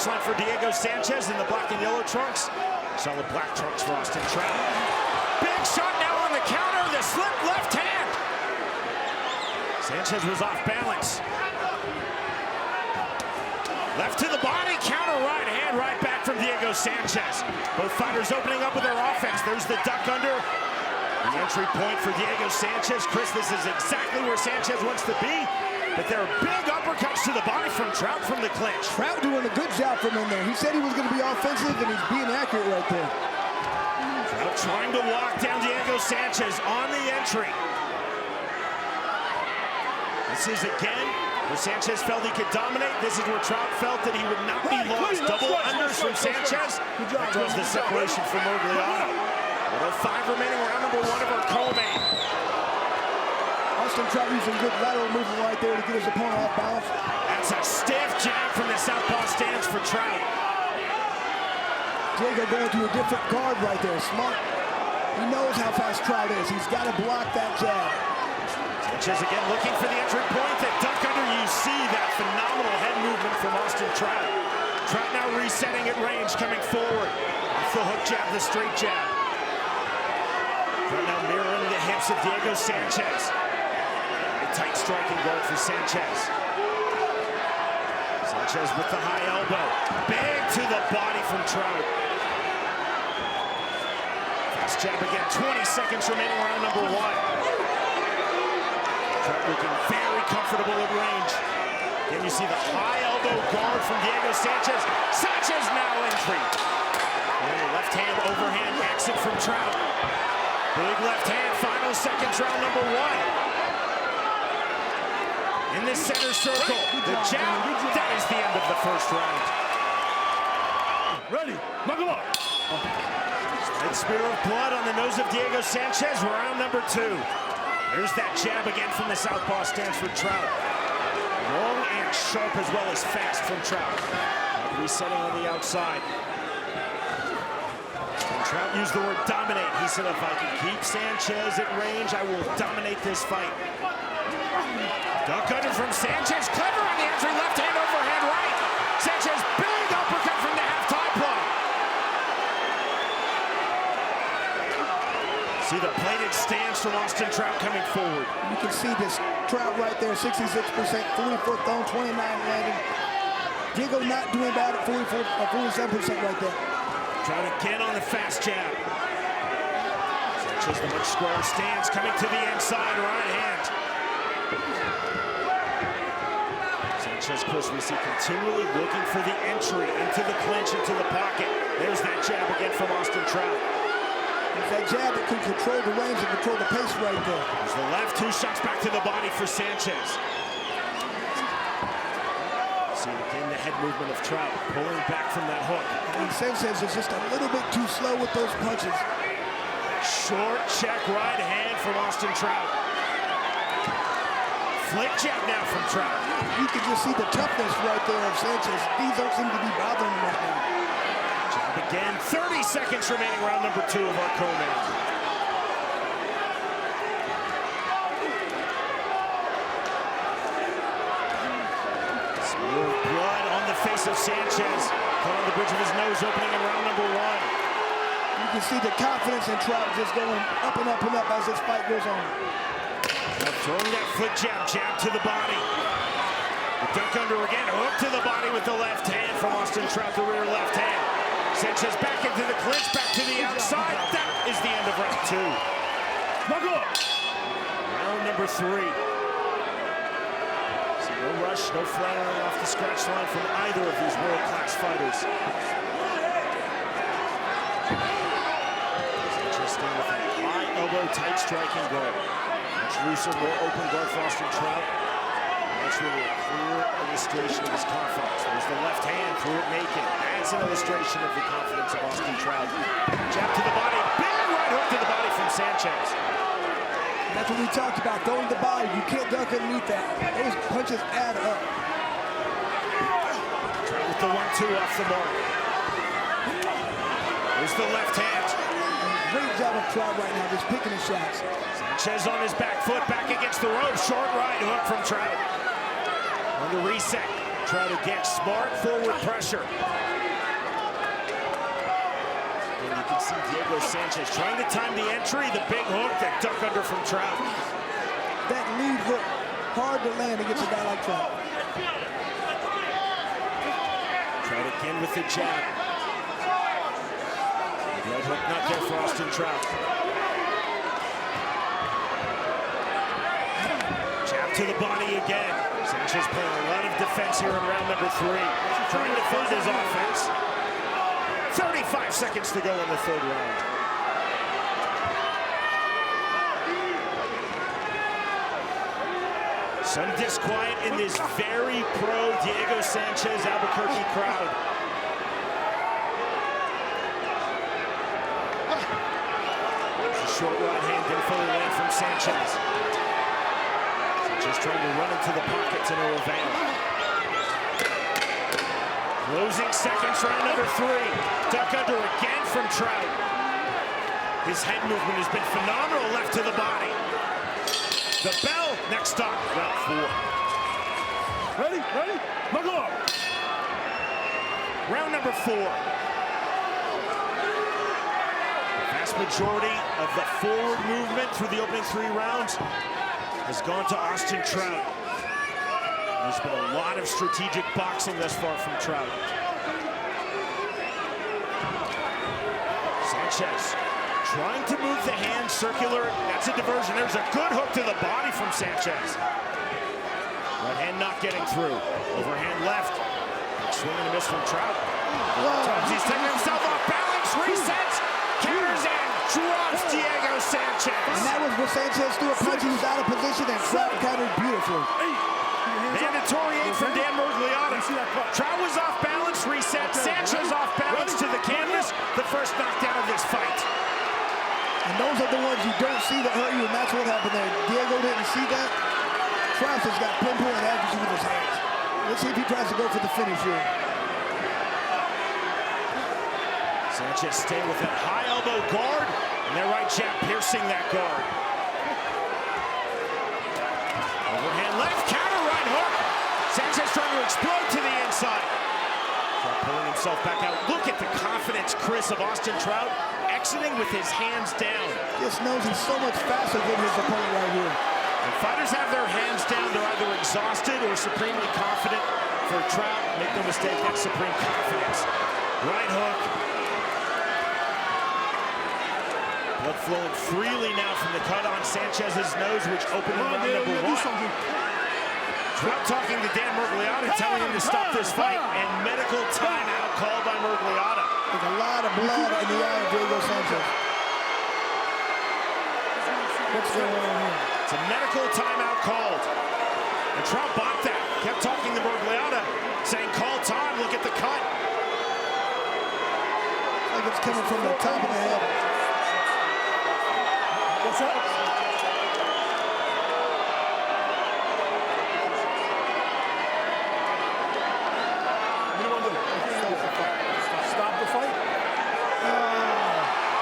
line for Diego Sanchez in the black and yellow trunks. Solid black trunks for Austin Trout. Big shot now on the counter, the slip left hand. Sanchez was off balance. Left to the body, counter right hand, right back from Diego Sanchez. Both fighters opening up with their offense. There's the duck under. The entry point for Diego Sanchez. Chris, this is exactly where Sanchez wants to be. But there are big uppercuts to the body from Trout from the clinch. Trout doing a good job from in there. He said he was going to be offensive, and he's being accurate right there. Trout trying to walk down Diego Sanchez on the entry. This is again where Sanchez felt he could dominate. This is where Trout felt that he would not be lost. Double unders from Sanchez. That was the separation from Morgliano. 1:05 remaining, round number 1 of our co-main. Austin Trout using good lateral movement right there to get his opponent off balance. That's a stiff jab from the southpaw stance for Trout. Diego going to a different guard right there. Smart. He knows how fast Trout is. He's got to block that jab. Sanchez again looking for the entry point. That duck under, you see that phenomenal head movement from Austin Trout. Trout now resetting at range, coming forward. Off the hook jab, the straight jab. Trout now mirroring the hips of Diego Sanchez. A tight striking guard for Sanchez. Sanchez with the high elbow. Big to the body from Trout. Fast jab again, 20 seconds remaining, round number 1. Trout looking very comfortable at range. Then you see the high elbow guard from Diego Sanchez. Sanchez now entry. Left hand overhand exit from Trout. Big left hand, final seconds, round number 1. In the center circle, the jab, that is the end of the first round. Ready, knuckle up. Slight smear of blood on the nose of Diego Sanchez, round number 2. There's that jab again from the southpaw stance for Trout. Long and sharp as well as fast from Trout. Resetting on the outside. And Trout used the word dominate. He said, if I can keep Sanchez at range, I will dominate this fight. Duck under from Sanchez. Clever on the entry. Left hand overhand right. Sanchez, big uppercut from the half-top block. See the plated stance from Austin Trout coming forward. You can see this Trout right there, 66%, 44th thrown, 29 landing. Diego not doing bad at 47% right there. Trout again on the fast jab. Sanchez the much squarer stance coming to the inside, right hand. Sanchez, Chris, we see continually looking for the entry into the clinch, into the pocket. There's that jab again from Austin Trout. It's that jab that can control the range and control the pace right there. There's the left, 2 shots back to the body for Sanchez. See again the head movement of Trout, pulling back from that hook. And Sanchez is just a little bit too slow with those punches. Short check right hand from Austin Trout. Flick jab now from Trout. You can just see the toughness right there of Sanchez. These don't seem to be bothering him right now. Again, 30 seconds remaining, round number 2 of our co-main. Smear of blood on the face of Sanchez. Caught on the bridge of his nose, opening in round number 1. You can see the confidence in Trout just going up and up and up as this fight goes on. Now throwing that foot jab, jab to the body. The duck under again, hook to the body with the left hand from Austin Trout, the rear left hand. Sanchez back into the clinch, back to the outside. That is the end of round 2. Knuckle up. Round number 3. So no rush, no flattering off the scratch line from either of these world-class fighters. Sanchez staying with a high elbow, tight striking guard. Much looser, more open guard for Austin Trout. That's really a clear illustration of his confidence. There's the left hand, threw it naked. That's an illustration of the confidence of Austin Trout. Jab to the body, big right hook to the body from Sanchez. That's what we talked about, throwing the body. You can't duck underneath that. Those punches add up. Trout with the 1-2 off the mark. There's the left hand. Great job of Trout right now, just picking his shots. Sanchez on his back foot, back against the rope. Short right hook from Trout. On the reset. Trout again, smart forward pressure. And you can see Diego Sanchez trying to time the entry, the big hook, that duck under from Trout. That lead hook, hard to land against a guy like Trout. Trout again with the jab. Right hook not there for Austin Trout. Jab to the body again. Sanchez playing a lot of defense here in round number 3. Trying to find his offense. 35 seconds to go in the 3rd round. Some disquiet in this very pro Diego Sanchez Albuquerque crowd. It's a short right hand, didn't fully land from Sanchez. Sanchez trying to run into the pocket to no avail. Closing seconds, round number 3. Duck under again from Trout. His head movement has been phenomenal, left to the body. The bell, next stop, round 4. Ready? Knuckle up. Round number 4. The vast majority of the forward movement through the opening 3 rounds has gone to Austin Trout. There's been a lot of strategic boxing thus far from Trout. Sanchez trying to move the hand circular. That's a diversion. There's a good hook to the body from Sanchez. Right hand not getting through. Overhand left. Swing and a miss from Trout. Sometimes he's taking himself off balance. Resets. Counters and drops Diego Sanchez. And that was what Sanchez threw a punch. He was out of position and Trout countered beautifully. Mandatory 8 from Dan Mergliotta. Trout was off balance. Reset. Sanchez off balance to the canvas. The first knockdown of this fight. And those are the ones you don't see that hurt you, and that's what happened there. Diego didn't see that. Trout has got pinpoint accuracy with his hands. Let's see if he tries to go for the finish here. Sanchez staying with that high elbow guard, and that right jab piercing that guard. Overhand left, counter right hook. Sanchez trying to explode to the inside. Trout pulling himself back out. Look at the confidence, Chris, of Austin Trout, exiting with his hands down. Just knows he's so much faster than his opponent right here. When fighters have their hands down, they're either exhausted or supremely confident. For Trout, make no mistake, that's supreme confidence. Right hook. Blood flowing freely now from the cut on Sanchez's nose, which opened in round number 1. Trout talking to Dan Mergliotta, telling him to stop this fight, and medical timeout called by Mergliotta. There's a lot of blood in the eye of Diego Sanchez. What's going on here? It's a medical timeout called. And Trout bought that. Kept talking to Mergliotta, saying, call time, look at the cut. Like it's coming from the top of the head. What's up? Stop the fight?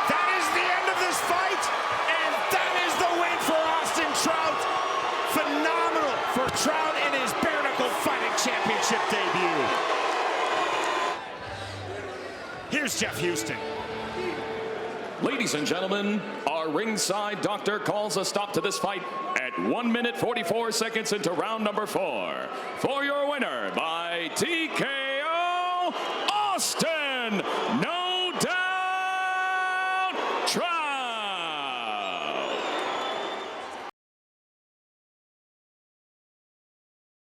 That is the end of this fight, and that is the win for Austin Trout. Phenomenal for Trout in his bare knuckle fighting championship debut. Here's Jeff Houston. Ladies and gentlemen, our ringside doctor calls a stop to this fight at 1 minute 44 seconds into round number 4. For your winner by TK.